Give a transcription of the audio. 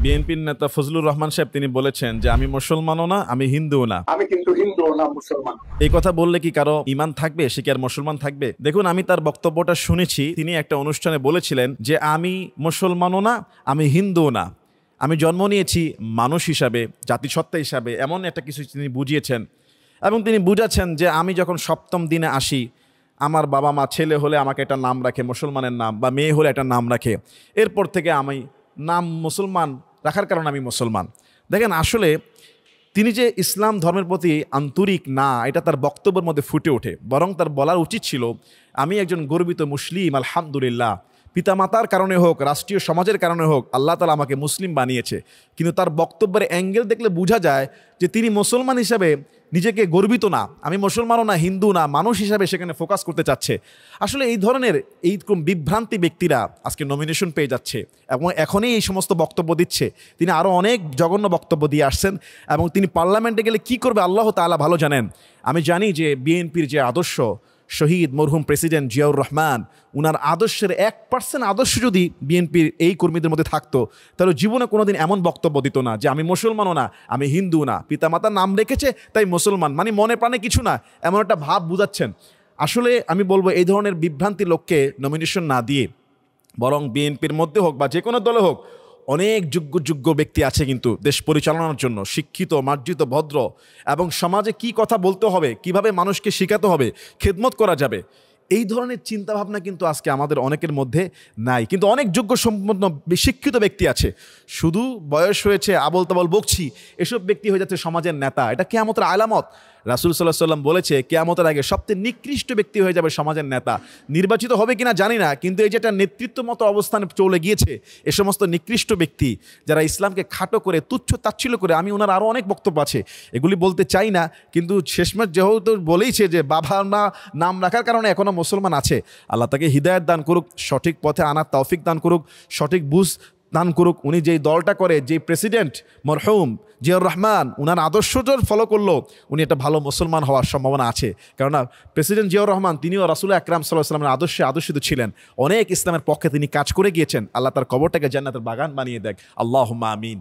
বিএনপির নেতা ফজলুর রহমান সাহেব তিনি বলেছেন যে আমি মুসলমানও না, আমি হিন্দুও না। আমি কিন্তু হিন্দুও না, মুসলমান। এই কথা বললে কি কারো ঈমান থাকবে? সে কি আর মুসলমান থাকবে? দেখুন, আমি তার বক্তব্যটা শুনেছি। তিনি একটা অনুষ্ঠানে বলেছিলেন যে আমি মুসলমানও না, আমি হিন্দুও না, আমি জন্ম নিয়েছি মানুষ হিসাবে, জাতিসত্তা হিসাবে, এমন একটা কিছু তিনি বুঝিয়েছেন। এবং তিনি বুঝাচ্ছেন যে আমি যখন সপ্তম দিনে আসি, আমার বাবা মা ছেলে হলে আমাকে একটা নাম রাখে মুসলমানের নাম, বা মেয়ে হলে একটা নাম রাখে, এরপর থেকে আমি নাম মুসলমান রাখার কারণে আমি মুসলমান। দেখেন, আসলে তিনি যে ইসলাম ধর্মের প্রতি আন্তরিক না, এটা তার বক্তব্যের মধ্যে ফুটে ওঠে। বরং তার বলার উচিত ছিল আমি একজন গর্বিত মুসলিম, আলহামদুলিল্লাহ। পিতামাতার কারণে হোক, রাষ্ট্রীয় সমাজের কারণে হোক, আল্লাহ তাআলা আমাকে মুসলিম বানিয়েছে। কিন্তু তার বক্তব্যের অ্যাঙ্গেল দেখলে বোঝা যায় যে তিনি মুসলমান হিসাবে নিজেকে গর্বিত না, আমি মুসলমানও না, হিন্দু না, মানুষ হিসাবে সেখানে ফোকাস করতে চাচ্ছে। আসলে এই ধরনের এইরকম বিভ্রান্তি ব্যক্তিরা আজকে নমিনেশন পেয়ে যাচ্ছে এবং এখনই এই সমস্ত বক্তব্য দিচ্ছে। তিনি আরও অনেক জঘন্য বক্তব্য দিয়ে আসছেন এবং তিনি পার্লামেন্টে গেলে কি করবে আল্লাহ তাআলা ভালো জানেন। আমি জানি যে বিএনপির যে আদর্শ, শহীদ মরহুম প্রেসিডেন্ট জিয়াউর রহমান, উনার আদর্শের 1% আদর্শ যদি বিএনপির এই কর্মীদের মধ্যে থাকতো, তাহলে জীবনে কোনোদিন এমন বক্তব্য দিত না যে আমি মুসলমানও না, আমি হিন্দু না, পিতামাতার নাম রেখেছে তাই মুসলমান, মানে মনে প্রাণে কিছু না, এমন একটা ভাব বুঝাচ্ছেন। আসলে আমি বলবো এই ধরনের বিভ্রান্তি লোককে নমিনেশন না দিয়ে বরং বিএনপির মধ্যে হোক বা যে কোনো দলে হোক, অনেক যোগ্য ব্যক্তি আছে কিন্তু দেশ পরিচালনার জন্য, শিক্ষিত, মার্জিত, ভদ্র, এবং সমাজে কি কথা বলতে হবে, কিভাবে মানুষকে শেখাতে হবে, খেদমত করা যাবে, এই ধরনের চিন্তাভাবনা কিন্তু আজকে আমাদের অনেকের মধ্যে নাই। কিন্তু অনেক যোগ্য সম্পন্ন শিক্ষিত ব্যক্তি আছে, শুধু বয়স হয়েছে, আবল তাবল বকছি, এসব ব্যক্তি হয়ে যাচ্ছে সমাজের নেতা। এটা কিয়ামতের আলামত। রাসূল সাল্লাল্লাহু আলাইহি সাল্লাম বলেছে কিয়ামতের আগে সবচেয়ে নিকৃষ্ট ব্যক্তি হয়ে যাবে সমাজের নেতা। নির্বাচিত হবে কিনা জানি না, কিন্তু এই যে একটা নেতৃত্ব মতো অবস্থানে চলে গিয়েছে, এ সমস্ত নিকৃষ্ট ব্যক্তি যারা ইসলামকে খাটো করে, তুচ্ছ তাচ্ছিল্য করে, আমি ওনার আরও অনেক বক্তব্য আছে, এগুলি বলতে চাই না, কিন্তু শেষমেশ যেহেতু বলেইছে যে বাবা না নাম রাখার কারণে এখনও মুসলমান আছে, আল্লাহ তাকে হিদায়াত দান করুক, সঠিক পথে আনার তৌফিক দান করুক, সঠিক বুঝ দান করুক। উনি যেই দলটা করে, যেই প্রেসিডেন্ট মরহুম জিয়াউর রহমান, উনার আদর্শ ফলো করলো, উনি একটা ভালো মুসলমান হওয়ার সম্ভাবনা আছে। কেননা প্রেসিডেন্ট জিয়াউর রহমান তিনিও রাসূল আকরাম সাল্লাল্লাহু আলাইহি ওয়াসাল্লামের আদর্শে আদর্শিত ছিলেন, অনেক ইসলামের পক্ষে তিনি কাজ করে গিয়েছেন। আল্লাহ তার কবরটাকে জান্নাতের বাগান বানিয়ে দেখ। আল্লাহুম্মা আমিন।